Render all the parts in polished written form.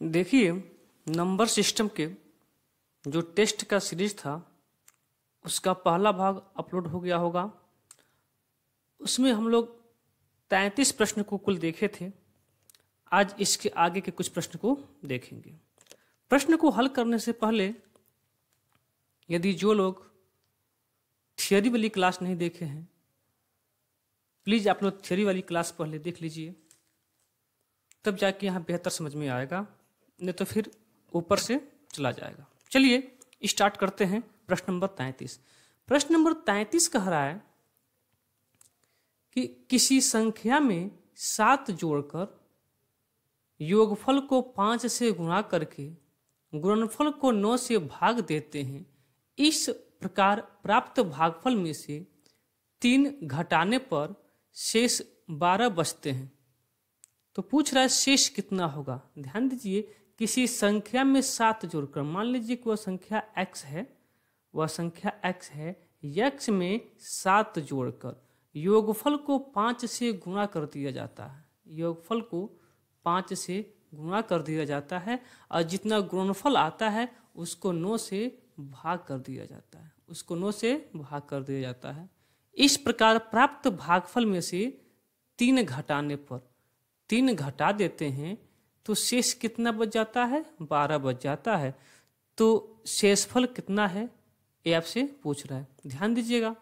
देखिए, number system के जो टेस्ट का सीरीज था उसका पहला भाग अपलोड हो गया होगा। उसमें हम लोग 33 प्रश्न को कुल देखे थे। आज इसके आगे के कुछ प्रश्न को देखेंगे। प्रश्न को हल करने से पहले यदि जो लोग थियोरी वाली क्लास नहीं देखे हैं, प्लीज़ आप लोग थियोरी वाली क्लास पहले देख लीजिए, तब जाके यहाँ बेहतर समझ में आएगा, नहीं तो फिर ऊपर से चला जाएगा। चलिए स्टार्ट करते हैं। प्रश्न नंबर 33। प्रश्न नंबर 33 कह रहा है कि किसी संख्या में 7 जोड़कर योगफल को 5 से गुणा करके गुणनफल को 9 से भाग देते हैं। इस प्रकार प्राप्त भागफल में से 3 घटाने पर शेष 12 बचते हैं। तो पूछ रहा है शेष कितना होगा। ध्यान दीजिए, किसी संख्या में 7 जोड़कर, मान लीजिए कि वह संख्या x है, वह संख्या x है, x में 7 जोड़कर योगफल को 5 से गुणा कर दिया जाता है। योगफल को 5 से गुणा कर दिया जाता है और जितना गुणनफल आता है उसको 9 से भाग कर दिया जाता है, उसको 9 से भाग कर दिया जाता है। इस प्रकार प्राप्त भागफल में से 3 घटाने पर 3 घटा देते हैं तो शेष कितना बच जाता है? 12 बच जाता है। तो शेषफल कितना है ये आपसे पूछ रहा है। ध्यान दीजिएगा,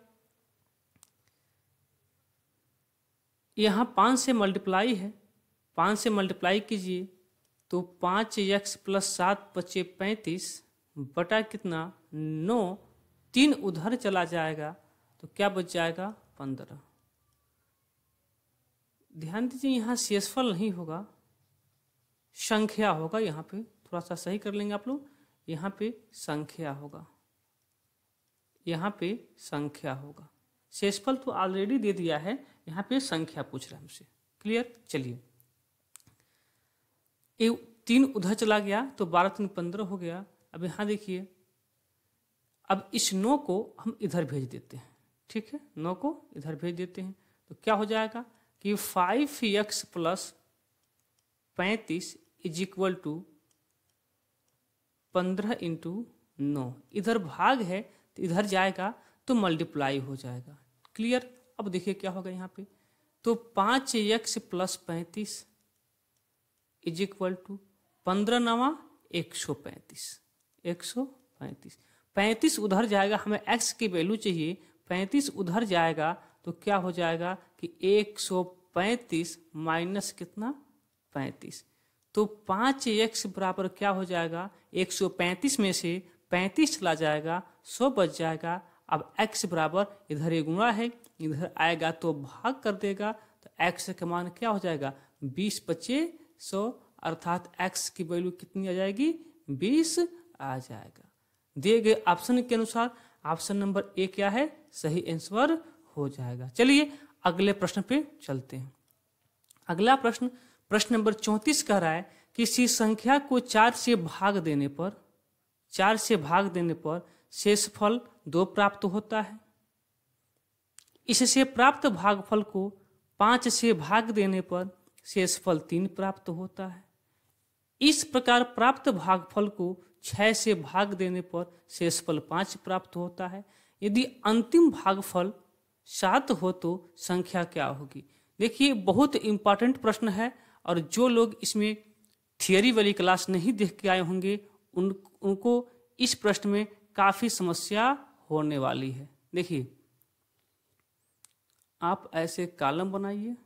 यहाँ 5 से मल्टीप्लाई है, 5 से मल्टीप्लाई कीजिए तो 5x + 7 बचे 35 बटा कितना 9, 3 उधर चला जाएगा तो क्या बच जाएगा 15। ध्यान दीजिए, यहाँ शेषफल नहीं होगा, संख्या होगा। यहाँ पे थोड़ा सा सही कर लेंगे आप लोग, यहाँ पे संख्या होगा, यहाँ पे संख्या होगा। शेषफल तो ऑलरेडी दे दिया है, यहाँ पे संख्या पूछ रहा है हमसे। क्लियर। चलिए, ये 3 उधर चला गया तो 12 3 15 हो गया। अब यहाँ देखिए, अब इस 9 को हम इधर भेज देते हैं, ठीक है, 9 को इधर भेज देते हैं तो क्या हो जाएगा कि 5x + 35 = 15 × 9। इधर भाग है तो इधर जाएगा तो मल्टीप्लाई हो जाएगा। क्लियर। अब देखिए क्या होगा यहाँ पे, तो 5x + 35 = 15 9 135, 135। 35 उधर जाएगा, हमें x की वैल्यू चाहिए, 35 उधर जाएगा तो क्या हो जाएगा कि 135 माइनस कितना 35, तो 5x बराबर क्या हो जाएगा, 135 में से 35 चला जाएगा, 100 बच जाएगा। अब x बराबर इधर ये गुणा है, इधर आएगा तो भाग कर देगा, तो x का मान क्या हो जाएगा 20 बचे 100, अर्थात x की वैल्यू कितनी आ जाएगी 20 आ जाएगा। दिए गए ऑप्शन के अनुसार ऑप्शन नंबर ए क्या है, सही आंसर हो जाएगा। चलिए अगले प्रश्न पे चलते हैं। अगला प्रश्न, प्रश्न नंबर 34 कह रहा है किसी संख्या को 4 से भाग देने पर, 4 से भाग देने पर शेषफल 2 प्राप्त होता है। इससे प्राप्त भागफल को 5 से भाग देने पर शेषफल 3 प्राप्त होता है। इस प्रकार प्राप्त भागफल को 6 से भाग देने पर शेषफल 5 प्राप्त होता है। यदि अंतिम भागफल 7 हो तो संख्या क्या होगी। देखिए, बहुत इंपॉर्टेंट प्रश्न है और जो लोग इसमें थियोरी वाली क्लास नहीं देख के आए होंगे उनको इस प्रश्न में काफ़ी समस्या होने वाली है। देखिए, आप ऐसे कॉलम बनाइए,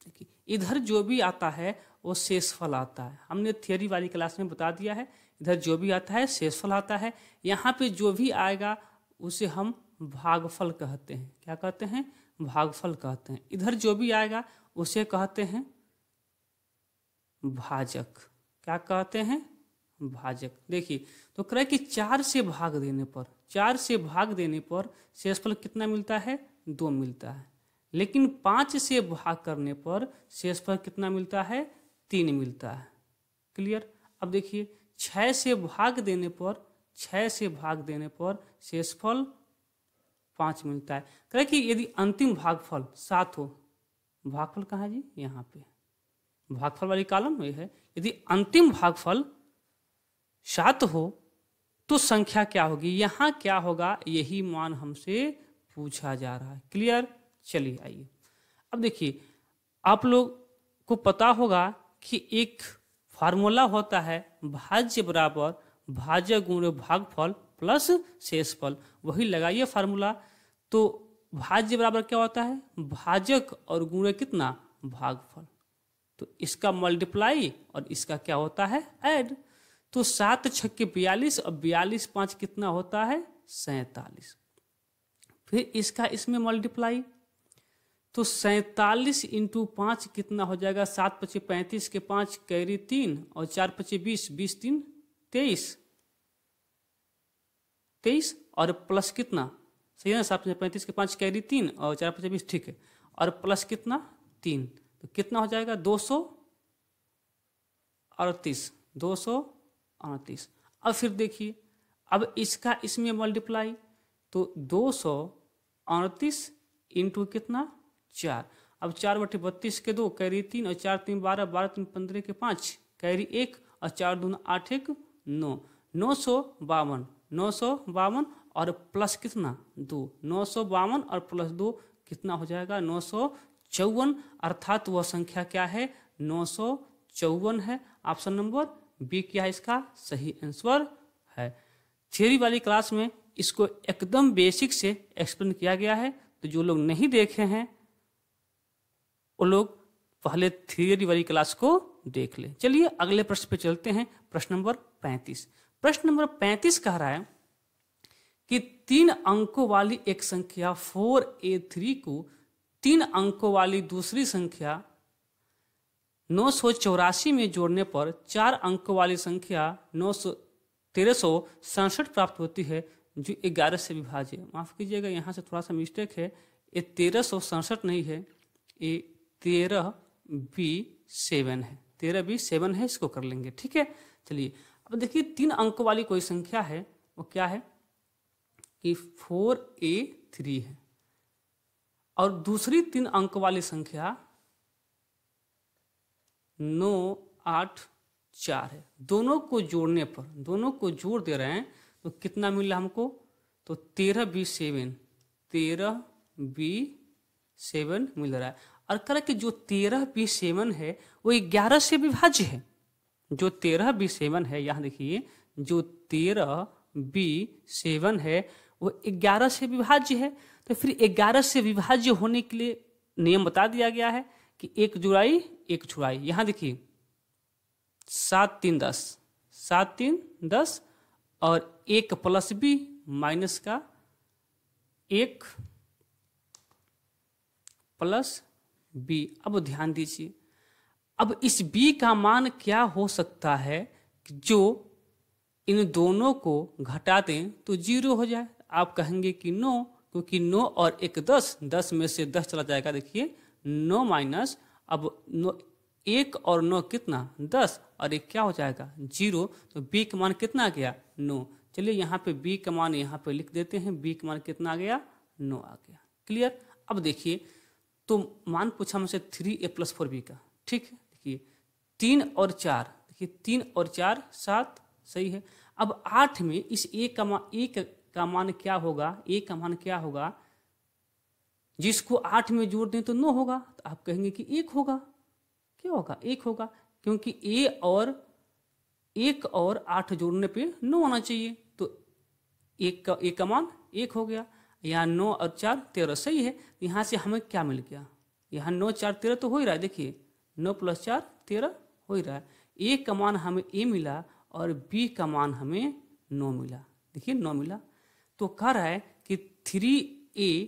देखिए इधर जो भी आता है वो शेषफल आता है। हमने थियोरी वाली क्लास में बता दिया है, इधर जो भी आता है शेषफल आता है। यहाँ पे जो भी आएगा उसे हम भागफल कहते हैं। क्या कहते हैं? भागफल कहते हैं। इधर जो भी आएगा उसे कहते हैं भाजक। क्या कहते हैं? भाजक। देखिए, तो कह रहा है कि 4 से भाग देने पर, 4 से भाग देने पर शेषफल कितना मिलता है 2 मिलता है, लेकिन 5 से भाग करने पर शेषफल कितना मिलता है 3 मिलता है। क्लियर। अब देखिए, 6 से भाग देने पर, 6 से भाग देने पर शेषफल 5 मिलता है। कह कि यदि अंतिम भागफल 7 हो, भागफल कहाँ है जी, यहाँ पे, भागफल वाली कॉलम में है। यदि अंतिम भागफल 7 हो तो संख्या क्या होगी, यहाँ क्या होगा, यही मान हमसे पूछा जा रहा है। क्लियर। चलिए आइए अब देखिए, आप लोग को पता होगा कि एक फार्मूला होता है भाज्य बराबर भाज्य गुणे भागफल प्लस शेषफल। वही लगाइए फार्मूला। तो भाज्य बराबर क्या होता है, भाजक और गुणे कितना, भागफल। तो इसका मल्टीप्लाई और इसका क्या होता है, ऐड। तो 7 छक्के 42 और 42 5 कितना होता है, 47। फिर इसका इसमें मल्टीप्लाई, तो 47 इंटू 5 कितना हो जाएगा, 7 पचे 35 के 5 कैरी 3 और 4 पचे 20, 20 3 23 और प्लस कितना, सही है ना, 7 पचे 35 के 5 कैरी 3 और 4 पचे 20, ठीक है, और प्लस कितना 3, तो कितना हो जाएगा 238। 238। अब फिर देखिए, अब इसका इसमें मल्टीप्लाई, तो 238 इंटू कितना 4। अब 4 बटे 32 के 2 कैरी 3 और 4 3 12, 12 3 15 के 5 कैरी 1 और 4 दूना 8 1 9, 952। 952 और प्लस कितना 2, 952 और प्लस 2 कितना हो जाएगा 954। अर्थात वह संख्या क्या है, 954 है। ऑप्शन नंबर बी क्या है इसका सही आंसर है। थियरी वाली क्लास में इसको एकदम बेसिक से एक्सप्लेन किया गया है, तो जो लोग नहीं देखे हैं वो लोग पहले थियरी वाली क्लास को देख लें। चलिए अगले प्रश्न पे चलते हैं। प्रश्न नंबर 35। प्रश्न नंबर 35 कह रहा है कि 3 अंकों वाली एक संख्या 4a3 को 3 अंकों वाली दूसरी संख्या 984 में जोड़ने पर 4 अंकों वाली संख्या 1367 प्राप्त होती है, जो 11 से विभाज्य है। माफ कीजिएगा, यहाँ से थोड़ा सा मिस्टेक है, ये 1367 नहीं है, ये 13b7 है। 13b7 है, इसको कर लेंगे, ठीक है। चलिए अब देखिए, 3 अंकों वाली कोई संख्या है, वो क्या है कि 4a3 है, और दूसरी 3 अंक वाली संख्या 984 है। दोनों को जोड़ने पर, दोनों को जोड़ दे रहे हैं तो कितना मिला हमको, तो 13b7 मिल रहा है। और कह कि जो 13b7 है वो 11 से विभाज्य है। जो 13b7 है, यहाँ देखिए, जो 13b7 है वो 11 से विभाज्य है। तो फिर 11 से विभाज्य होने के लिए नियम बता दिया गया है कि एक जुड़ाई एक छुड़ाई। यहाँ देखिए 7 3 10, 7 3 10 और 1 प्लस बी माइनस का 1 प्लस बी। अब ध्यान दीजिए, अब इस b का मान क्या हो सकता है कि जो इन दोनों को घटा दें तो 0 हो जाए। आप कहेंगे कि 9, क्योंकि 9 और 1 10, 10 में से 10 चला जाएगा। देखिए 9 माइनस, अब 1 और 9 कितना 10, और 1 क्या हो जाएगा 0। तो b का मान कितना आ गया 9। चलिए यहाँ पे b का मान यहाँ पे लिख देते हैं। b का मान कितना आ गया 9 आ गया। क्लियर। अब देखिए, तो मान पूछा हमसे 3a + 4b का, ठीक है। देखिए 3 और 4, देखिए 3 और 4 7, सही है। अब 8 में इस a का मान क्या होगा, a का मान क्या होगा, जिसको 8 में जोड़ दें तो 9 होगा। तो आप कहेंगे कि 1 होगा। क्या होगा 1 होगा, क्योंकि a और 1 और 8 जोड़ने पे 9 आना चाहिए। तो 1 का मान 1 हो गया। यहाँ 9 और 4 13, सही है। यहाँ से हमें क्या मिल गया, यहाँ 9 4 13 तो हो ही रहा है। देखिए 9 + 4 13 हो ही रहा है। a का मान हमें a मिला और b का मान हमें 9 मिला। देखिए 9 मिला। तो कह रहा है कि 3a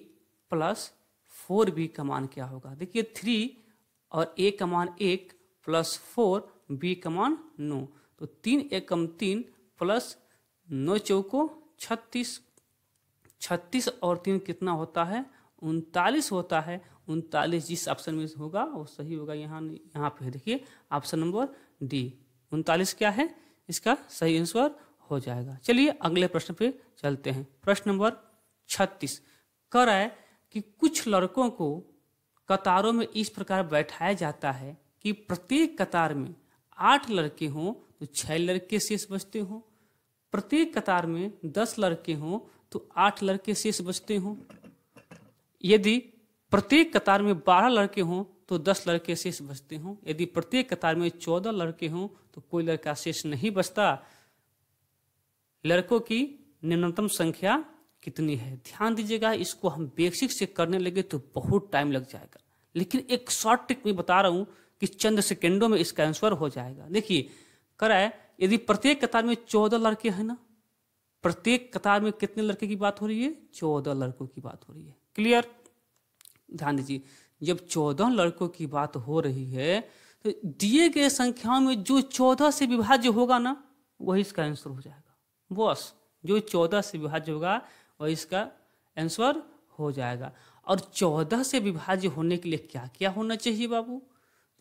+ 4b का मान क्या होगा। देखिए 3 और a का मान 1 + 4 b का मान 9, तो 3 एकम 3 प्लस 9 चौको 36, 36 और 3 कितना होता है 39 होता है। 39 जिस ऑप्शन में होगा वो सही होगा। यहाँ पे देखिए ऑप्शन नंबर डी 39 क्या है, इसका सही आंसर हो जाएगा। चलिए अगले प्रश्न पे चलते हैं। प्रश्न नंबर 36 कह रहा है कि कुछ लड़कों को कतारों में इस प्रकार बैठाया जाता है कि प्रत्येक कतार में 8 लड़के हों तो 6 लड़के शेष बचते हों, प्रत्येक कतार में 10 लड़के हों तो 8 लड़के शेष बचते हों, यदि प्रत्येक कतार में 12 लड़के हों तो 10 लड़के शेष बचते हों, यदि प्रत्येक कतार में 14 लड़के हों तो कोई लड़का शेष नहीं बचता। लड़कों की न्यूनतम संख्या कितनी है? ध्यान दीजिएगा, इसको हम बेसिक से करने लगे तो बहुत टाइम लग जाएगा, लेकिन एक शॉर्ट ट्रिक में बता रहा हूं कि चंद सेकेंडों में इसका आंसर हो जाएगा। देखिए कराए, यदि प्रत्येक कतार में 14 लड़के हैं ना, प्रत्येक कतार में कितने लड़के की बात हो रही है? 14 लड़कों की बात हो रही है। क्लियर? ध्यान दीजिए, जब 14 लड़कों की बात हो रही है तो दिए गए संख्याओं में जो 14 से विभाज्य होगा ना, वही इसका आंसर हो जाएगा। बस जो 14 से विभाज्य होगा वही इसका आंसर हो जाएगा। और 14 से विभाज्य होने के लिए क्या क्या होना चाहिए बाबू?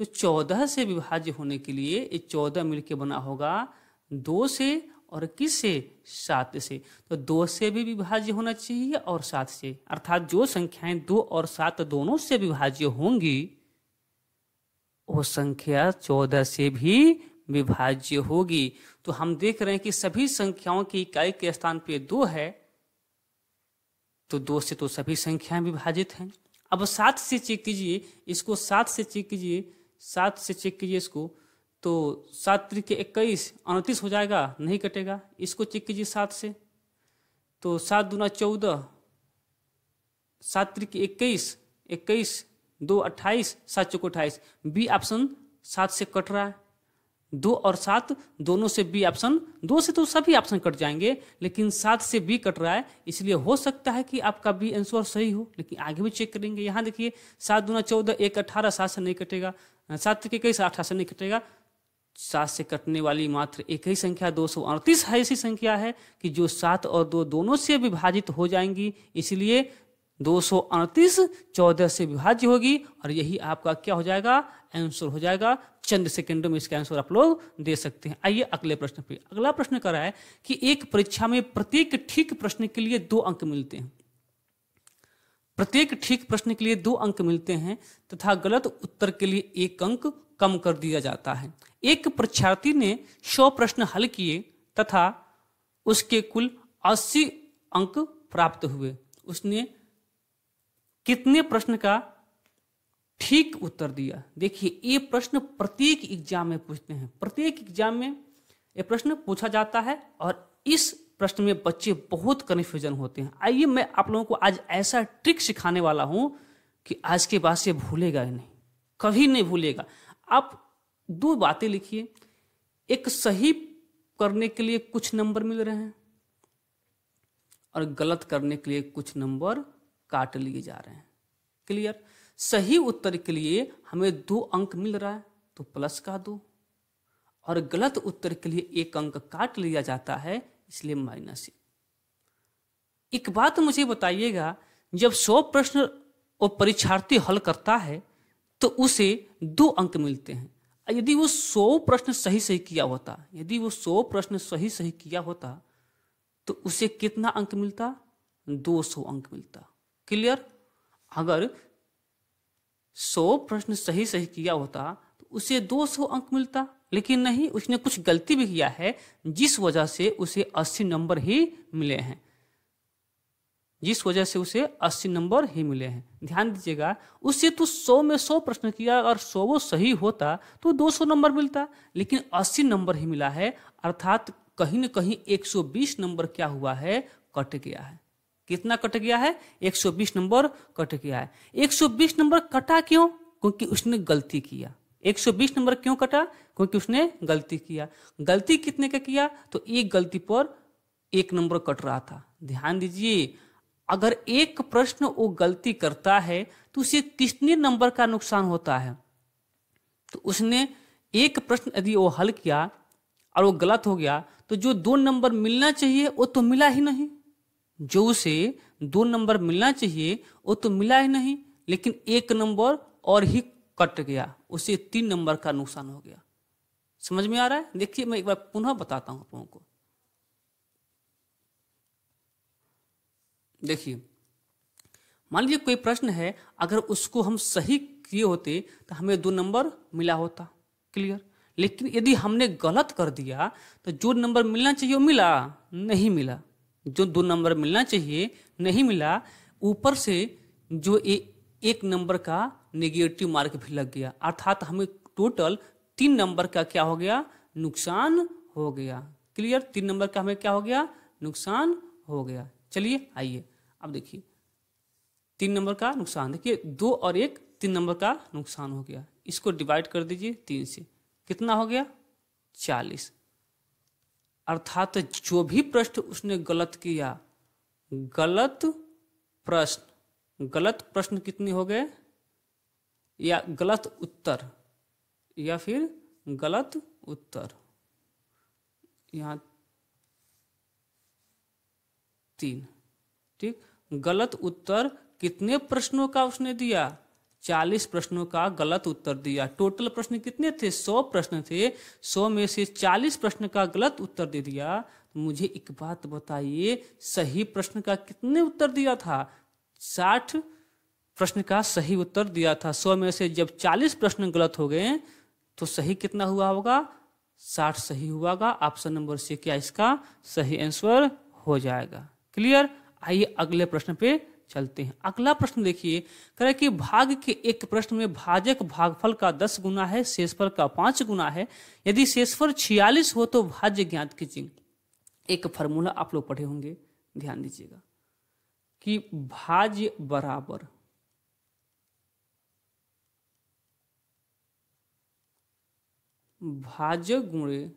तो 14 से विभाज्य होने के लिए ये 14 मिलके बना होगा 2 से और किससे? 7 से। तो 2 से भी विभाज्य होना चाहिए और 7 से, अर्थात जो संख्याएं 2 और 7 दोनों से विभाज्य होंगी वो संख्या 14 से भी विभाज्य होगी। तो हम देख रहे हैं कि सभी संख्याओं की इकाई के स्थान पे 2 है, तो 2 से तो सभी संख्याएं विभाजित हैं। अब 7 से चेक कीजिए इसको, 7 से चेक कीजिए, 7 से चेक कीजिए इसको, तो 7 त्रिक 21, 29 हो जाएगा, नहीं कटेगा। इसको चेक कीजिए 7 से, तो 7 दूना 14, 7 त्रिक 21, 21 2 28, 7 चौको 28। बी ऑप्शन 7 से कट रहा है, 2 और 7 दोनों से बी ऑप्शन, 2 से तो सभी ऑप्शन कट जाएंगे, लेकिन 7 से बी कट रहा है, इसलिए हो सकता है कि आपका बी आंसर सही हो, लेकिन आगे भी चेक करेंगे। यहाँ देखिए 7 दूना 14, 1 18, 7 से नहीं कटेगा, 7 त्रिक 21, 18 से नहीं कटेगा। 7 से कटने वाली मात्र एक ही संख्या 238 है, ऐसी संख्या है कि जो 7 और 2 दोनों से विभाजित हो जाएंगी, इसलिए 238 14 से विभाज्य होगी और यही आपका क्या हो जाएगा? आंसर हो जाएगा। चंद सेकंडों में इसका आंसर आप लोग दे सकते हैं। आइए अगले प्रश्न पे। अगला प्रश्न कर रहा है कि एक परीक्षा में प्रत्येक ठीक प्रश्न के लिए 2 अंक मिलते हैं, प्रत्येक ठीक प्रश्न के लिए 2 अंक मिलते हैं तथा गलत उत्तर के लिए 1 अंक कम कर दिया जाता है। एक परीक्षार्थी ने 100 प्रश्न हल किए तथा उसके कुल 80 अंक प्राप्त हुए। उसने कितने प्रश्न का ठीक उत्तर दिया? देखिए ये प्रश्न प्रत्येक एग्जाम में पूछते हैं, प्रत्येक एग्जाम में ये प्रश्न पूछा जाता है और इस प्रश्न में बच्चे बहुत कन्फ्यूजन होते हैं। आइए मैं आप लोगों को आज ऐसा ट्रिक सिखाने वाला हूं कि आज के बाद से भूलेगा ही नहीं, कभी नहीं भूलेगा। आप 2 बातें लिखिए, एक सही करने के लिए कुछ नंबर मिल रहे हैं और गलत करने के लिए कुछ नंबर काट लिए जा रहे हैं। क्लियर? सही उत्तर के लिए हमें 2 अंक मिल रहा है तो प्लस का 2, और गलत उत्तर के लिए 1 अंक काट लिया जाता है, इसलिए माइनस 1। एक बात मुझे बताइएगा, जब 100 प्रश्न वो परीक्षार्थी हल करता है तो उसे 2 अंक मिलते हैं। यदि वो 100 प्रश्न सही सही किया होता, यदि वो 100 प्रश्न सही सही किया होता तो उसे कितना अंक मिलता? 200 अंक मिलता। क्लियर? अगर 100 प्रश्न सही सही किया होता तो उसे 200 अंक मिलता, लेकिन नहीं, उसने कुछ गलती भी किया है जिस वजह से उसे 80 नंबर ही मिले हैं, जिस वजह से उसे 80 नंबर ही मिले हैं। ध्यान दीजिएगा, उससे तो 100 में 100 प्रश्न किया और 100 वो सही होता तो 200 नंबर मिलता, लेकिन 80 नंबर ही मिला है, अर्थात कहीं न कहीं 120 नंबर क्या हुआ है? कट गया है। कितना कट गया है? 120 नंबर कट गया है। 120 नंबर कटा क्यों? क्योंकि उसने गलती किया। 120 नंबर क्यों कटा? क्योंकि उसने गलती किया। गलती कितने का किया? तो एक गलती पर 1 नंबर कट रहा था। ध्यान दीजिए, अगर एक प्रश्न वो गलती करता है तो उसे कितने नंबर का नुकसान होता है? तो उसने एक प्रश्न यदि वो हल किया और वो गलत हो गया तो जो 2 नंबर मिलना चाहिए वो तो मिला ही नहीं, जो उसे 2 नंबर मिलना चाहिए वो तो मिला ही नहीं, लेकिन 1 नंबर और ही कट गया, उसे 3 नंबर का नुकसान हो गया। समझ में आ रहा है? देखिए मैं एक बार पुनः बताता हूं आप लोगों को। देखिए, मान लीजिए कोई प्रश्न है, अगर उसको हम सही किए होते तो हमें 2 नंबर मिला होता। क्लियर। लेकिन यदि हमने गलत कर दिया तो जो नंबर मिलना चाहिए वो मिला नहीं मिला, जो 2 नंबर मिलना चाहिए नहीं मिला, ऊपर से जो एक नंबर का नेगेटिव मार्क भी लग गया, अर्थात हमें टोटल 3 नंबर का क्या हो गया, नुकसान हो गया। क्लियर। 3 नंबर का हमें क्या हो गया, नुकसान हो गया। चलिए आइए अब देखिए 3 नंबर का नुकसान, देखिए 2 और 1 3 नंबर का नुकसान हो गया। इसको डिवाइड कर दीजिए 3 से, कितना हो गया 40। अर्थात जो भी प्रश्न उसने गलत किया, गलत प्रश्न कितने हो गए, या गलत उत्तर, या फिर गलत उत्तर, यहाँ 3। ठीक। गलत उत्तर कितने प्रश्नों का उसने दिया, 40 प्रश्नों का गलत उत्तर दिया। टोटल प्रश्न कितने थे, 100 प्रश्न थे, 100 में से 40 प्रश्न का गलत उत्तर दे दिया। तो मुझे एक बात बताइए, सही प्रश्न का कितने उत्तर दिया था, 60 प्रश्न का सही उत्तर दिया था। 100 में से जब 40 प्रश्न गलत हो गए तो सही कितना हुआ होगा, 60 सही हुआ होगा। ऑप्शन नंबर से क्या इसका सही आंसर हो जाएगा। क्लियर। आइए अगले प्रश्न पे चलते हैं। अगला प्रश्न देखिए, कह रहा है कि भाग के एक प्रश्न में भाजक भागफल का 10 गुना है, शेषफल का 5 गुना है। यदि शेषफल 46 हो तो भाज्य ज्ञात कीजिए। एक फॉर्मूला आप लोग पढ़े होंगे, ध्यान दीजिएगा कि भाज्य बराबर भाज्य गुणे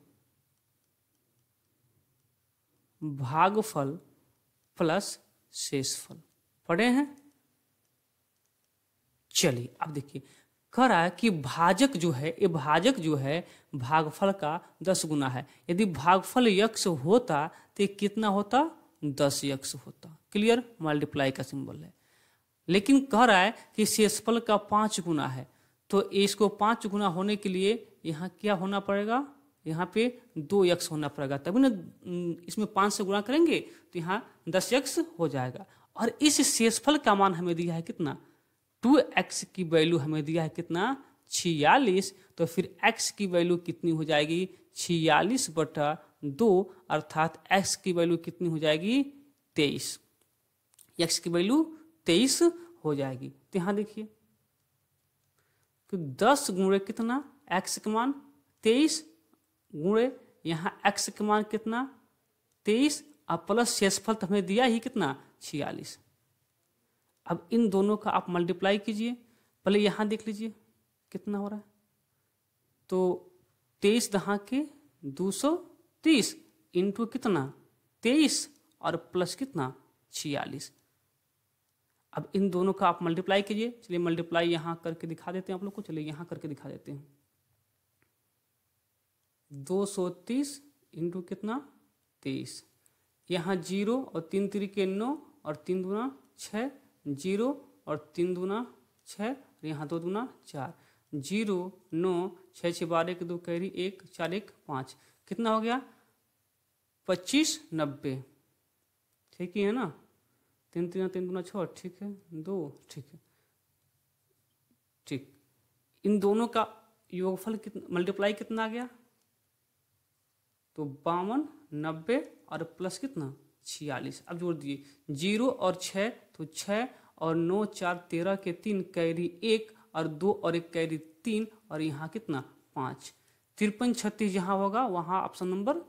भागफल प्लस शेषफल, पढ़े हैं। चलिए अब देखिए, कह रहा है कि भाजक जो है, ये भाजक जो है भागफल का 10 गुना है। यदि भागफल यक्स होता तो ये कितना होता, 10 यक्स होता। क्लियर। मल्टीप्लाई का सिंबल है। लेकिन कह रहा है कि शेषफल का 5 गुना है, तो इसको 5 गुना होने के लिए यहाँ क्या होना पड़ेगा, यहाँ पे 2 यक्स होना पड़ेगा, तभी ना इसमें 5 से गुणा करेंगे तो यहाँ 10 यक्स हो जाएगा। और इस शेषफल का मान हमें दिया है कितना, 2x की वैल्यू हमें दिया है कितना, 46। तो फिर x की वैल्यू कितनी हो जाएगी, 46/2, अर्थात x की वैल्यू कितनी हो जाएगी, 23। x की वैल्यू 23 हो जाएगी। तो यहाँ देखिए कि 10 गुणे कितना, x का मान 23 गुणे यहाँ x का मान कितना 23, और प्लस शेषफल तो हमें दिया ही कितना 46। अब इन दोनों का आप मल्टीप्लाई कीजिए। पहले यहाँ देख लीजिए कितना हो रहा है, तो 23 दहा के 230 इंटू कितना 23 और प्लस कितना 46। अब इन दोनों का आप मल्टीप्लाई कीजिए। चलिए मल्टीप्लाई यहाँ करके दिखा देते हैं आप लोग को, चलिए यहाँ करके दिखा देते हैं। 230 इंटू कितना 23, यहाँ 0 और 3 3 9 और 3 दूना 6, 0 और 3 दूना 6, यहाँ 2 दूना 4, 0 9 6 6 12 के 2 कैरी 1 4 1 5, कितना हो गया 25 90। ठीक ही है ना, 3 3 3 दूना 6, ठीक है 2, ठीक है ठीक। इन दोनों का योगफल कितना, मल्टीप्लाई कितना आ गया, तो 52 90 और प्लस कितना 46। अब जोड़ दिए 0 और 6, तो 6 और 9 4 13 के 3 कैरी 1 और 2 और 1 कैरी 3 और यहाँ कितना 5। 53 36 जहाँ होगा वहाँ ऑप्शन नंबर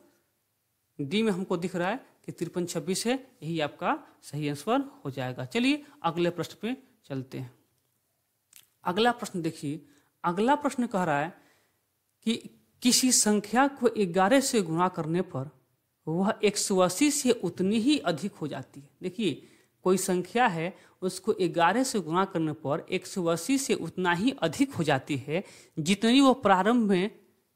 डी में हमको दिख रहा है कि 53 26 है, यही आपका सही आंसर हो जाएगा। चलिए अगले प्रश्न पे चलते हैं। अगला प्रश्न देखिए, अगला प्रश्न कह रहा है कि किसी संख्या को 11 से गुणा करने पर वह 180 से उतनी ही अधिक हो जाती है। देखिए कोई संख्या है, उसको 11 से गुणा करने पर 180 से उतना ही अधिक हो जाती है जितनी वो प्रारंभ में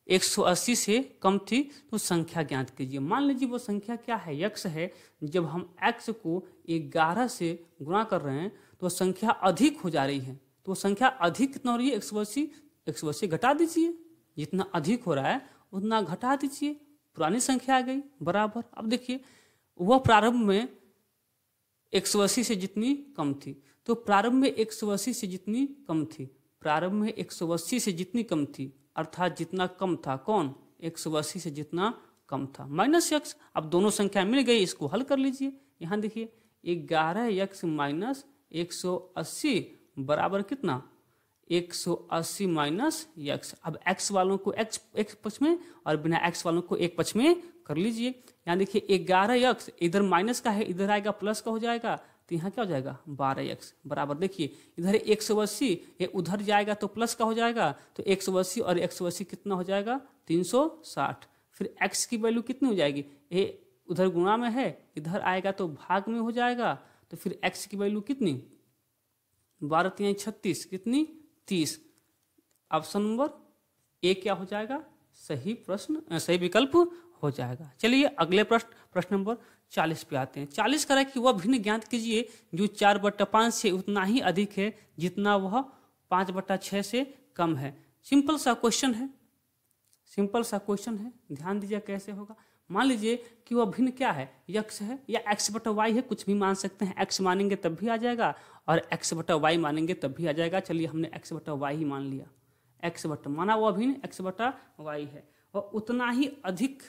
180 से कम थी। तो संख्या ज्ञात कीजिए। मान लीजिए वो संख्या क्या है, x है। जब हम x को 11 से गुणा कर रहे हैं तो संख्या अधिक हो जा रही है। तो संख्या अधिक कितना हो रही है 180, 180 घटा दीजिए, जितना अधिक हो रहा है उतना घटा दीजिए, पुरानी संख्या आ गई बराबर। अब देखिए वह प्रारंभ में 180 से जितनी कम थी, तो प्रारंभ में 180 से जितनी कम थी प्रारंभ में 180 से जितनी कम थी, अर्थात जितना कम था कौन, 180 से जितना कम था, माइनस यक्स। अब दोनों संख्या मिल गई, इसको हल कर लीजिए। यहाँ देखिए 11x माइनस 180 बराबर कितना, 180 माइनस यक्स। अब x वालों को x एक पक्ष में और बिना x वालों को एक पक्ष में कर लीजिए। यहाँ देखिए 11x इधर माइनस का है, इधर आएगा प्लस का हो जाएगा, तो यहाँ क्या हो जाएगा 12x बराबर। देखिए इधर 180, ये उधर जाएगा तो प्लस का हो जाएगा, तो 180 और 180 कितना हो जाएगा 360। फिर x की वैल्यू कितनी हो जाएगी, ये उधर गुणा में है, इधर आएगा तो भाग में हो जाएगा, तो फिर x की वैल्यू कितनी 12 3 36 कितनी 30। ऑप्शन नंबर ए क्या हो जाएगा, सही प्रश्न, सही विकल्प हो जाएगा। चलिए अगले प्रश्न नंबर 40 पे आते हैं। 40 कह रहा है कि वह भिन्न ज्ञात कीजिए जो 4/5 से उतना ही अधिक है जितना वह 5/6 से कम है। सिंपल सा क्वेश्चन है, सिंपल सा क्वेश्चन है, ध्यान दीजिए कैसे होगा। मान लीजिए कि वह भिन्न क्या है, x है या x/y है, कुछ भी मान सकते हैं। x मानेंगे तब भी आ जाएगा और x/y मानेंगे तब भी आ जाएगा। चलिए हमने x/y ही मान लिया, x बटा माना वह भिन्न x/y है और उतना ही अधिक,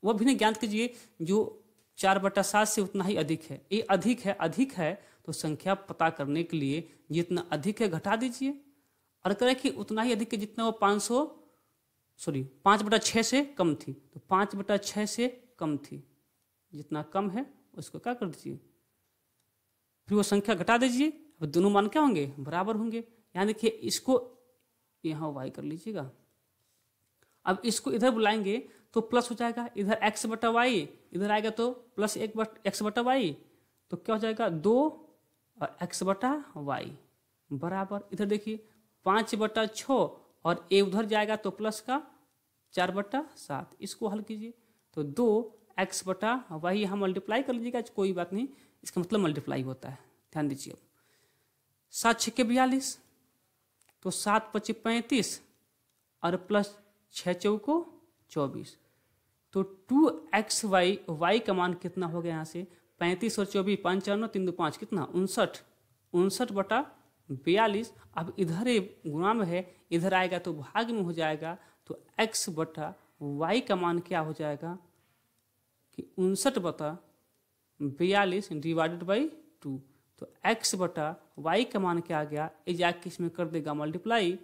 वह भिन्न ज्ञात कीजिए जो 4/7 से उतना ही अधिक है। ये अधिक है तो संख्या पता करने के लिए जितना अधिक है घटा दीजिए, और करें कि उतना ही अधिक है जितना वो 5/6 से कम थी, तो 5/6 से कम थी, जितना कम है उसको क्या कर दीजिए, फिर वो संख्या घटा दीजिए। अब दोनों मान क्या होंगे, बराबर होंगे। यहाँ देखिए इसको यहाँ y कर लीजिएगा, अब इसको इधर बुलाएंगे तो प्लस हो जाएगा, इधर x/y इधर आएगा तो प्लस x/y, तो क्या हो जाएगा 2 और x/y बराबर, इधर देखिए 5/6 और a उधर जाएगा तो प्लस का 4/7, इसको हल कीजिए तो 2x/y यहाँ मल्टीप्लाई कर लीजिएगा, कोई बात नहीं, इसका मतलब मल्टीप्लाई होता है, ध्यान दीजिए। 7 6 42, तो 7 5 35 और प्लस 6 चौको 24, तो 2xy y का मान कितना हो गया, यहाँ से 35 और 24 5 4 9 3 2 5 कितना 59/42। अब इधर गुणा में है, इधर आएगा तो भाग में हो जाएगा, तो x/y का मान क्या हो जाएगा कि 59/42 डिवाइडेड बाई 2, तो x/y का मान क्या आ गया, ये जाके इसमें कर देगा मल्टीप्लाई,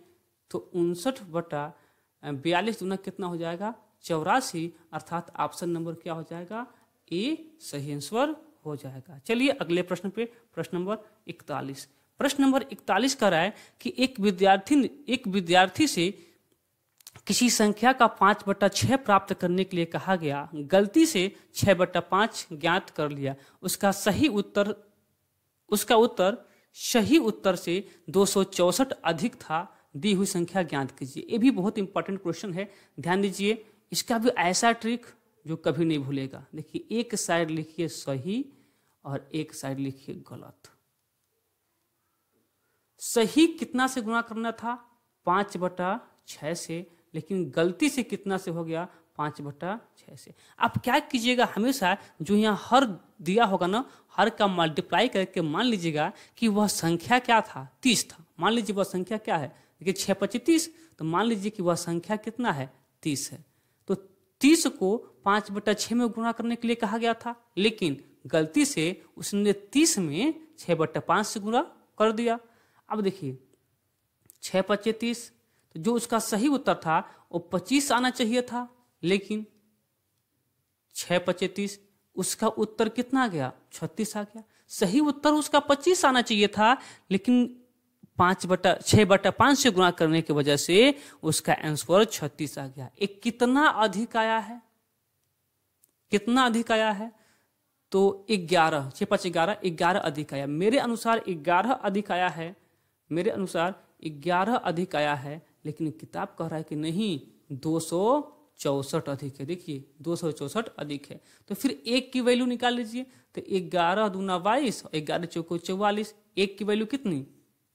तो 59/42 गुना कितना हो जाएगा 84, अर्थात ऑप्शन नंबर क्या हो जाएगा, ए सही आंसर हो जाएगा। चलिए अगले प्रश्न पे, प्रश्न नंबर 41। प्रश्न नंबर 41 कह रहा है कि एक विद्यार्थी से किसी संख्या का 5/6 प्राप्त करने के लिए कहा गया, गलती से 6/5 ज्ञात कर लिया, उसका उत्तर सही उत्तर से 264 अधिक था, दी हुई संख्या ज्ञात कीजिए। ये भी बहुत इंपॉर्टेंट क्वेश्चन है, ध्यान दीजिए। इसका भी ऐसा ट्रिक जो कभी नहीं भूलेगा। देखिए एक साइड लिखिए सही और एक साइड लिखिए गलत। सही कितना से गुणा करना था 5/6 से, लेकिन गलती से कितना से हो गया 5/6 से। आप क्या कीजिएगा, हमेशा जो यहाँ हर दिया होगा ना, हर का मल्टीप्लाई करके मान लीजिएगा कि वह संख्या क्या था 30 था। मान लीजिए वह संख्या क्या है, देखिए 6 5 30, तो मान लीजिए कि वह संख्या कितना है 30 है, तो 30 को 5/6 में गुणा करने के लिए कहा गया था, लेकिन गलती से उसने 30 में 6/5 से गुणा कर दिया। अब देखिए 6 5 30, तो जो उसका सही उत्तर था वो 25 आना चाहिए था, लेकिन 6 5 30 उसका उत्तर कितना आ गया 36 आ गया। सही उत्तर उसका 25 आना चाहिए था, लेकिन 6/5 से गुणा करने की वजह से उसका आंसर 36 आ गया। एक कितना अधिक आया है, कितना अधिक आया है, तो 11, 6 5 11, 11 अधिक आया। मेरे अनुसार 11 अधिक आया है, मेरे अनुसार 11 अधिक आया है, लेकिन किताब कह रहा है कि नहीं 264 अधिक है। देखिए 264 अधिक है, तो फिर एक की वैल्यू निकाल लीजिए, तो 11 दूना 22, 11 चौको 44, एक की वैल्यू कितनी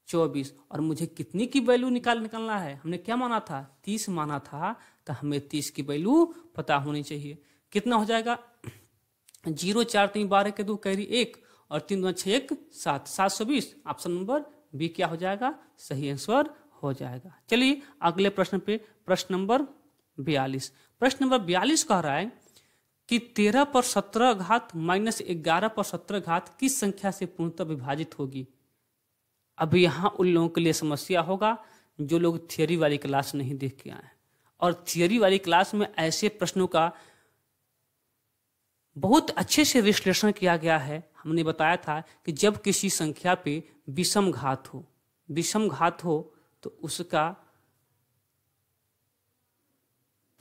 24, और मुझे कितनी की वैल्यू निकालना है, हमने क्या माना था 30 माना था, तो हमें 30 की वैल्यू पता होनी चाहिए। कितना हो जाएगा 0 4 3 12 के 2 कैरी 1 और 3 2 6 1 7, 720। ऑप्शन नंबर बी क्या हो जाएगा, सही आंसर हो जाएगा। चलिए अगले प्रश्न पे, प्रश्न नंबर 42। प्रश्न नंबर 42 कह रहा है कि 13 पर 17 घात माइनस 11 पर 17 घात किस संख्या से पूर्णतः विभाजित होगी। अब यहाँ उन लोगों के लिए समस्या होगा जो लोग थियोरी वाली क्लास नहीं देख के आए हैं, और थियोरी वाली क्लास में ऐसे प्रश्नों का बहुत अच्छे से विश्लेषण किया गया है। हमने बताया था कि जब किसी संख्या पे विषम घात हो तो उसका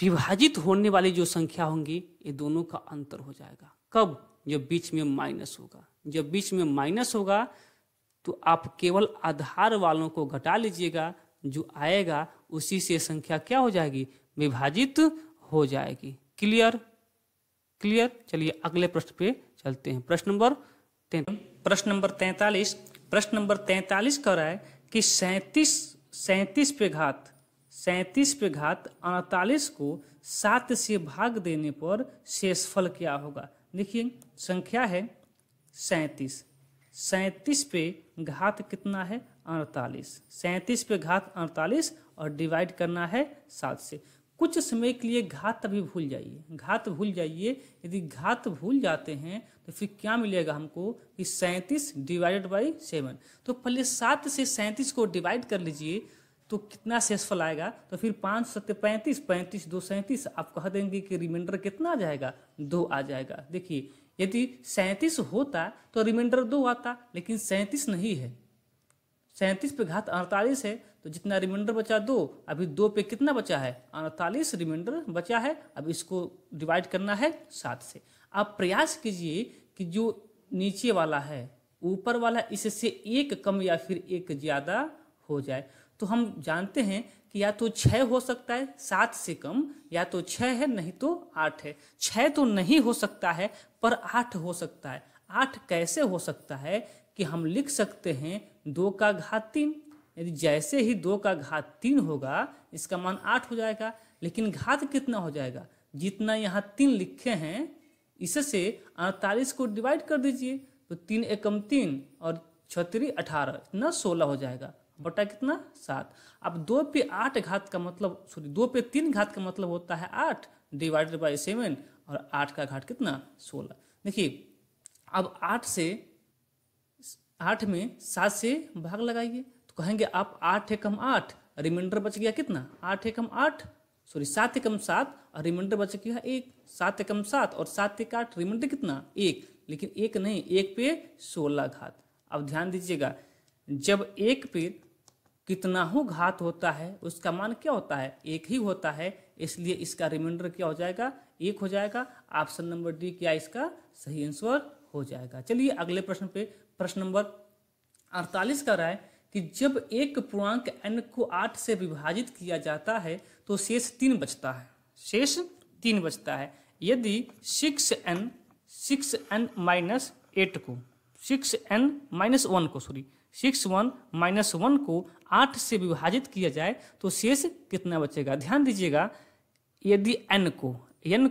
विभाजित होने वाली जो संख्या होंगी ये दोनों का अंतर हो जाएगा। कब? जब बीच में माइनस होगा। जब बीच में माइनस होगा तो आप केवल आधार वालों को घटा लीजिएगा, जो आएगा उसी से संख्या क्या हो जाएगी? विभाजित हो जाएगी। क्लियर? चलिए अगले प्रश्न पे चलते हैं। प्रश्न नंबर 43। प्रश्न नंबर 43 कह रहा है कि 37 पे घात 48 को 7 से भाग देने पर शेषफल क्या होगा। देखिए संख्या है 37 पे घात कितना है? 48। 37 पे घात 48 और डिवाइड करना है 7 से। कुछ समय के लिए घात अभी भूल जाइए। यदि घात भूल जाते हैं तो फिर क्या मिलेगा हमको कि 37 डिवाइडेड बाई 7। तो पहले 7 से 37 को डिवाइड कर लीजिए तो कितना शेषफल आएगा। तो फिर 5 7 35, 35 2 37। आप कह देंगे कि रिमाइंडर कितना आ जाएगा? 2 आ जाएगा। देखिए यदि 37 होता तो रिमाइंडर 2 आता, लेकिन 37 नहीं है। 37 पे घात 48 है तो जितना रिमाइंडर बचा 2, अभी 2 पे कितना बचा है? 48 रिमाइंडर बचा है। अब इसको डिवाइड करना है 7 से। आप प्रयास कीजिए कि जो नीचे वाला है ऊपर वाला इससे 1 कम या फिर 1 ज्यादा हो जाए। तो हम जानते हैं कि या तो 6 हो सकता है 7 से कम, या तो 6 है नहीं तो 8 है। 6 तो नहीं हो सकता है पर 8 हो सकता है। 8 कैसे हो सकता है कि हम लिख सकते हैं 2 का घात 3। यदि जैसे ही 2 का घात 3 होगा इसका मान 8 हो जाएगा, लेकिन घात कितना हो जाएगा? जितना यहाँ 3 लिखे हैं इससे 48 को डिवाइड कर दीजिए तो 3 एकम 3 और 6 3 18, इतना 16 हो जाएगा। बटा कितना? 7। अब 2 पे 8 घात का मतलब 2 पे 3 घात का मतलब होता है 8 डिवाइडेड बाई 7, और 8 का घात कितना? 16। देखिए अब 8 में 7 से भाग लगाइए तो कहेंगे आप 8 एकम 8, रिमाइंडर बच गया कितना? 7 एकम 7 और रिमाइंडर बच गया 1। 7 एकम 7 और 7 एक 8, रिमाइंडर कितना? 1। लेकिन 1 नहीं, 1 पे 16 घात। अब ध्यान दीजिएगा, जब 1 पे कितना हो घात होता है उसका मान क्या होता है? 1 ही होता है, इसलिए इसका रिमाइंडर क्या हो जाएगा? 1 हो जाएगा। ऑप्शन नंबर डी क्या इसका सही आंसर हो जाएगा। चलिए अगले प्रश्न पे, प्रश्न नंबर 48 का रहा है कि जब एक पूर्णांक n को 8 से विभाजित किया जाता है तो शेष 3 बचता है। यदि 6n माइनस 8 को 6n माइनस 1 को 8 से विभाजित किया जाए तो शेष कितना बचेगा? ध्यान दीजिएगा, यदि n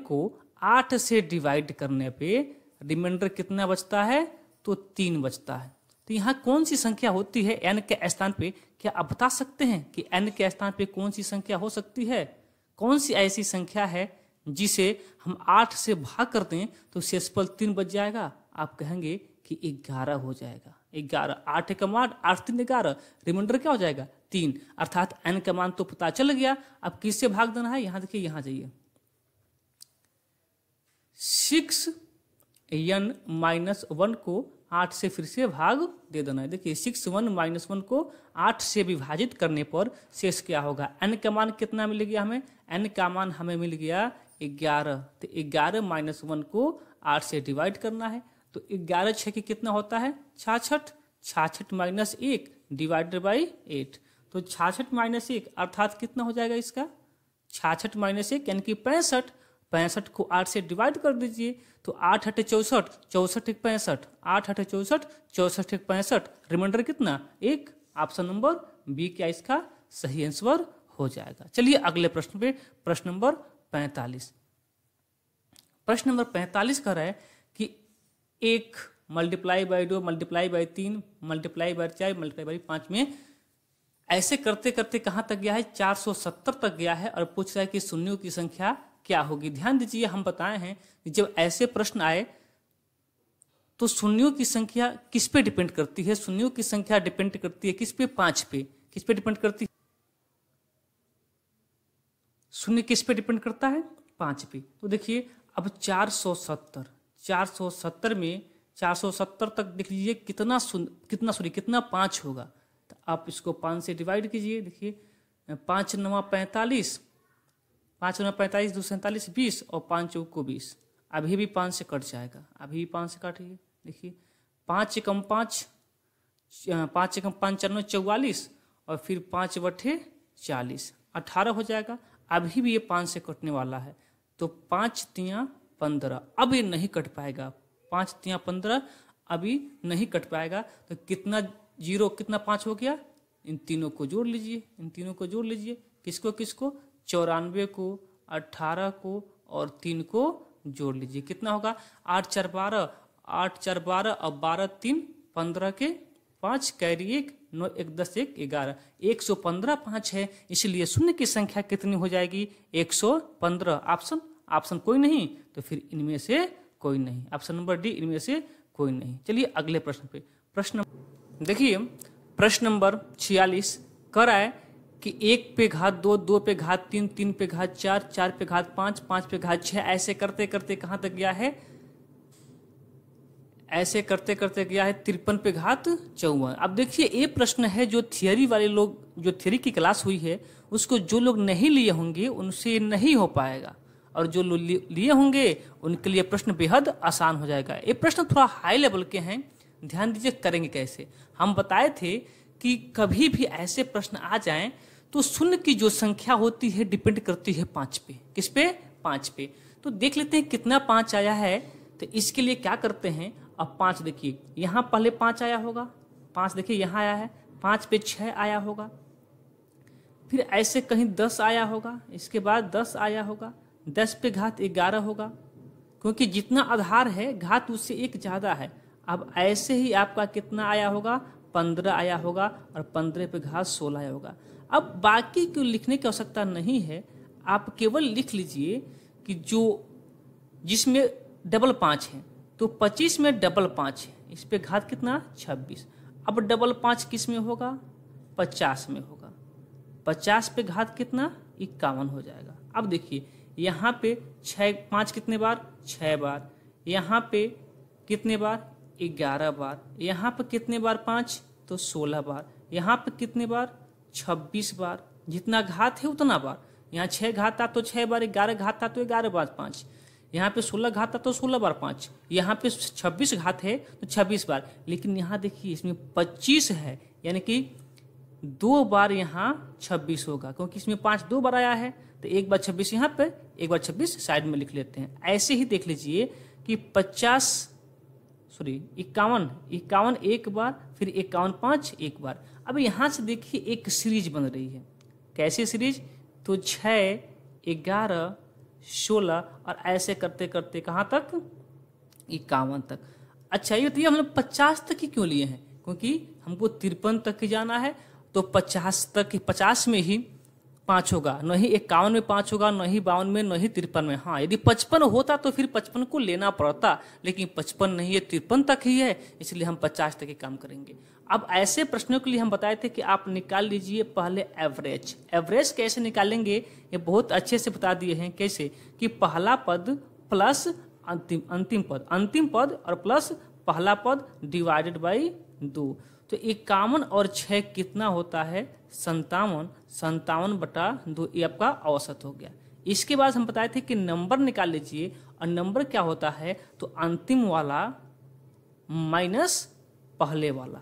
को 8 से डिवाइड करने पे रिमाइंडर कितना बचता है? तो 3 बचता है। तो यहाँ कौन सी संख्या होती है n के स्थान पे? क्या आप बता सकते हैं कि n के स्थान पे कौन सी संख्या हो सकती है? कौन सी ऐसी संख्या है जिसे हम 8 से भाग कर दें तो शेषफल 3 बच जाएगा? आप कहेंगे कि 11 हो जाएगा। 11, 8 एकम 8, 8 3 11, रिमाइंडर क्या हो जाएगा? 3। अर्थात n का मान तो पता चल गया। अब किससे भाग देना है? यहाँ देखिए, यहाँ जाइए, 6n माइनस 1 को 8 से फिर से भाग दे देना है। देखिए 6n माइनस 1 को 8 से विभाजित करने पर शेष क्या होगा? n का मान कितना मिल गया हमें? n का मान हमें मिल गया 11। तो 11 माइनस 1 को 8 से डिवाइड करना है तो 11 6 की कितना होता है? 66। 66 माइनस 1 डिवाइडेड बाई 8, तो 66 माइनस 1 अर्थात कितना हो जाएगा इसका? 66 माइनस 1 यानी कि 65। 65 को 8 से डिवाइड कर दीजिए तो 8 8 64, 64 एक 65, 8 8 64, 64 एक 65, रिमाइंडर कितना? 1। ऑप्शन नंबर बी क्या इसका सही आंसर हो जाएगा। चलिए अगले प्रश्न पे, प्रश्न नंबर 45। प्रश्न नंबर 45 कह रहा है कि 1 multiply by 2 multiply by 3 multiply by 4 multiply by 5 में ऐसे करते करते कहाँ तक गया है, 470 तक गया है और पूछ रहा है कि शून्यों की संख्या क्या होगी। ध्यान दीजिए, हम बताए हैं कि जब ऐसे प्रश्न आए तो शून्यों की संख्या किस पे डिपेंड करती है, शून्यों की संख्या डिपेंड करती है किस पे, 5 पे। किस पे डिपेंड करती है, शून्य किस पे डिपेंड करता है, 5 पे। तो देखिए अब 470 में 470 तक देख लीजिए कितना कितना 5 होगा। तो आप इसको 5 से डिवाइड कीजिए। देखिए 5 9 45, 5 9 45, 2 47, 20 और 5 चौक को 20। अभी भी 5 से कट जाएगा, अभी भी 5 से काटिए। देखिए 5 एकम 5, 5 एकम 5 4 44 और फिर 5 बटे 40, 18 हो जाएगा। अभी भी ये 5 से कटने वाला है, तो 5 तियाँ 15, अब ये नहीं कट पाएगा। 5 तियाँ 15 अभी नहीं कट पाएगा। तो कितना जीरो कितना 5 हो गया, इन तीनों को जोड़ लीजिए, इन तीनों को जोड़ लीजिए। किसको किसको, 94 को, 18 को और 3 को जोड़ लीजिए। कितना होगा, 8 4 12, 8 4 12 और 12 3 15 के 5 कैरी 1 9 1 10 1 11, 115 5 है, इसलिए शून्य की संख्या कितनी हो जाएगी, 115। ऑप्शन कोई नहीं, तो फिर इनमें से कोई नहीं। ऑप्शन नंबर डी, इनमें से कोई नहीं। चलिए अगले प्रश्न पे। प्रश्न देखिए, प्रश्न नंबर 46 कह रहा है कि 1 पे घात 2, 2 पे घात 3, 3 पे घात 4, 4 पे घात 5, 5 पे घात 6, ऐसे करते करते कहाँ तक गया है, ऐसे करते करते गया है 53 पे घात 54। अब देखिए ये प्रश्न है जो थियरी वाले लोग, जो थियरी की क्लास हुई है उसको जो लोग नहीं लिए होंगे उनसे नहीं हो पाएगा, और जो लोग लिए होंगे उनके लिए प्रश्न बेहद आसान हो जाएगा। ये प्रश्न थोड़ा हाई लेवल के हैं, ध्यान दीजिए करेंगे कैसे। हम बताए थे कि कभी भी ऐसे प्रश्न आ जाएं तो शून्य की जो संख्या होती है डिपेंड करती है 5 पे। किस पे, 5 पे। तो देख लेते हैं कितना 5 आया है। तो इसके लिए क्या करते हैं, अब 5 देखिए यहाँ पहले 5 आया होगा, 5 देखिए यहाँ आया है, 5 पे 6 आया होगा, फिर ऐसे कहीं 10 आया होगा, इसके बाद 10 आया होगा, 10 पे घात 11 होगा, क्योंकि जितना आधार है घात उससे 1 ज़्यादा है। अब ऐसे ही आपका कितना आया होगा, 15 आया होगा, और 15 पे घात 16 आया होगा। अब बाकी को लिखने की आवश्यकता नहीं है, आप केवल लिख लीजिए कि जो जिसमें डबल 5 है, तो 25 में डबल 5 है, इस पे घात कितना, 26। अब डबल 5 किस में होगा, 50 में होगा, 50 पे घात कितना, 51 हो जाएगा। अब देखिए यहाँ पे 5 कितने बार, 6 बार, यहाँ पे कितने बार, 11 बार, यहाँ पे कितने बार 5, तो 16 बार, यहाँ पे कितने बार, 26 बार, जितना घात है उतना बार। यहाँ 6 घात था तो 6 बार, 11 घात था तो 11 बार 5, यहाँ पे 16 घात था तो 16 बार 5, यहाँ पे 26 घात है तो 26 बार। लेकिन यहाँ देखिए इसमें 25 है, यानी कि 2 बार यहाँ 26 होगा, क्योंकि इसमें 5 2 बार आया है, तो 1 बार 26 यहाँ पे, 1 बार 26 साइड में लिख लेते हैं। ऐसे ही देख लीजिए कि 51 एक बार, फिर 51 5 एक बार। अब यहाँ से देखिए एक सीरीज बन रही है, कैसे सीरीज, तो 6 11 16 और ऐसे करते करते कहाँ तक, 51 तक। अच्छा ये बताइए हम लोग 50 तक ही क्यों लिए हैं, क्योंकि हमको 53 तक ही जाना है, तो 50 तक, 50 में ही 5 होगा, न ही 51 में 5 होगा, न ही 52 में, न ही 53 में। हाँ यदि 55 होता तो फिर 55 को लेना पड़ता, लेकिन 55 नहीं है, 53 तक ही है, इसलिए हम 50 तक ही काम करेंगे। अब ऐसे प्रश्नों के लिए हम बताए थे कि आप निकाल लीजिए पहले एवरेज। एवरेज कैसे निकालेंगे ये बहुत अच्छे से बता दिए हैं, कैसे कि पहला पद प्लस अंतिम पद और प्लस पहला पद डिवाइडेड बाई 2। तो 51 और 6 कितना होता है, 57 ये आपका औसत हो गया। इसके बाद हम बताए थे कि नंबर निकाल लीजिए, और नंबर क्या होता है, तो अंतिम वाला माइनस पहले वाला,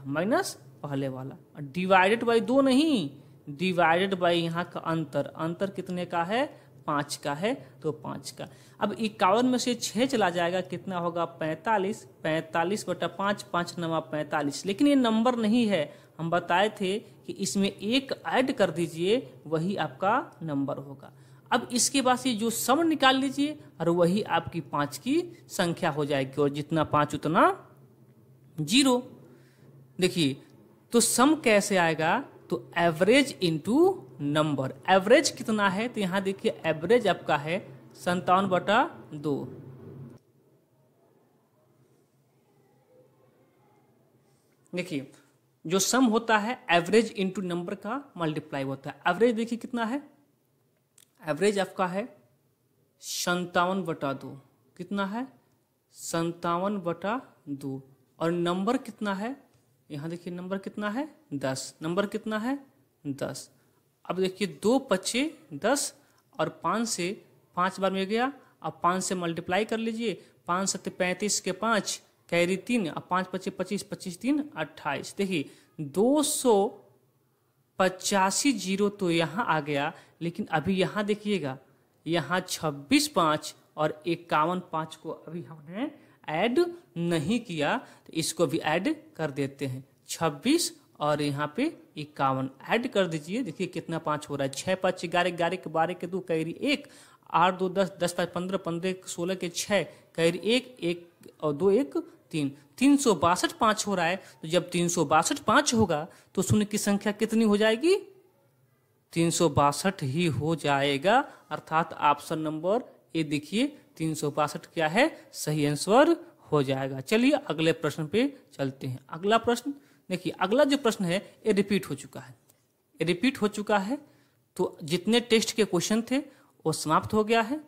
डिवाइडेड बाई 2 नहीं, डिवाइडेड बाई यहाँ का अंतर कितने का है, 5 का है, तो 5 का। अब 51 में से 6 चला जाएगा, कितना होगा, 45, 45 बटा 5, 5 9 45। लेकिन ये नंबर नहीं है, हम बताए थे कि इसमें 1 ऐड कर दीजिए, वही आपका नंबर होगा। अब इसके बाद से जो सम निकाल लीजिए, और वही आपकी 5 की संख्या हो जाएगी, और जितना 5 उतना 0। देखिए तो सम कैसे आएगा, तो एवरेज इंटू नंबर, एवरेज कितना है तो यहाँ देखिए एवरेज आपका है 57/2। देखिए जो सम होता है एवरेज इंटू नंबर का मल्टीप्लाई होता है। एवरेज देखिए कितना है, एवरेज आपका है 57/2। कितना है 57/2। और नंबर कितना है, यहाँ देखिए नंबर कितना है 10। नंबर कितना है 10। अब देखिए 2 पच्चे 10 और 5 से 5 बार में गया। अब 5 से मल्टीप्लाई कर लीजिए, 5 7 35 के 5 कैरी 3, अब 5 पच्चे 25, 25 3 28। देखिए 285 जीरो तो यहाँ आ गया, लेकिन अभी यहाँ देखिएगा यहाँ 26 5 और 51 5 को अभी हमने ऐड नहीं किया, तो इसको भी ऐड कर देते हैं। 26 और यहाँ पे 51 ऐड कर दीजिए। देखिए कितना 5 हो रहा है, 6 5 11 11 के 12 के 2 कैरी 1, 8 2 10 10 5 15 15 16 के 6 कैरी 1 1 और 2 1 3, 362 5 हो रहा है। तो जब 362 5 होगा तो शून्य की संख्या कितनी हो जाएगी, 362 ही हो जाएगा। अर्थात ऑप्शन नंबर ए देखिए 362 क्या है, सही आंसर हो जाएगा। चलिए अगले प्रश्न पे चलते हैं। अगला प्रश्न देखिए, अगला जो प्रश्न है ये रिपीट हो चुका है, ये रिपीट हो चुका है। तो जितने टेस्ट के क्वेश्चन थे वो समाप्त हो गया है।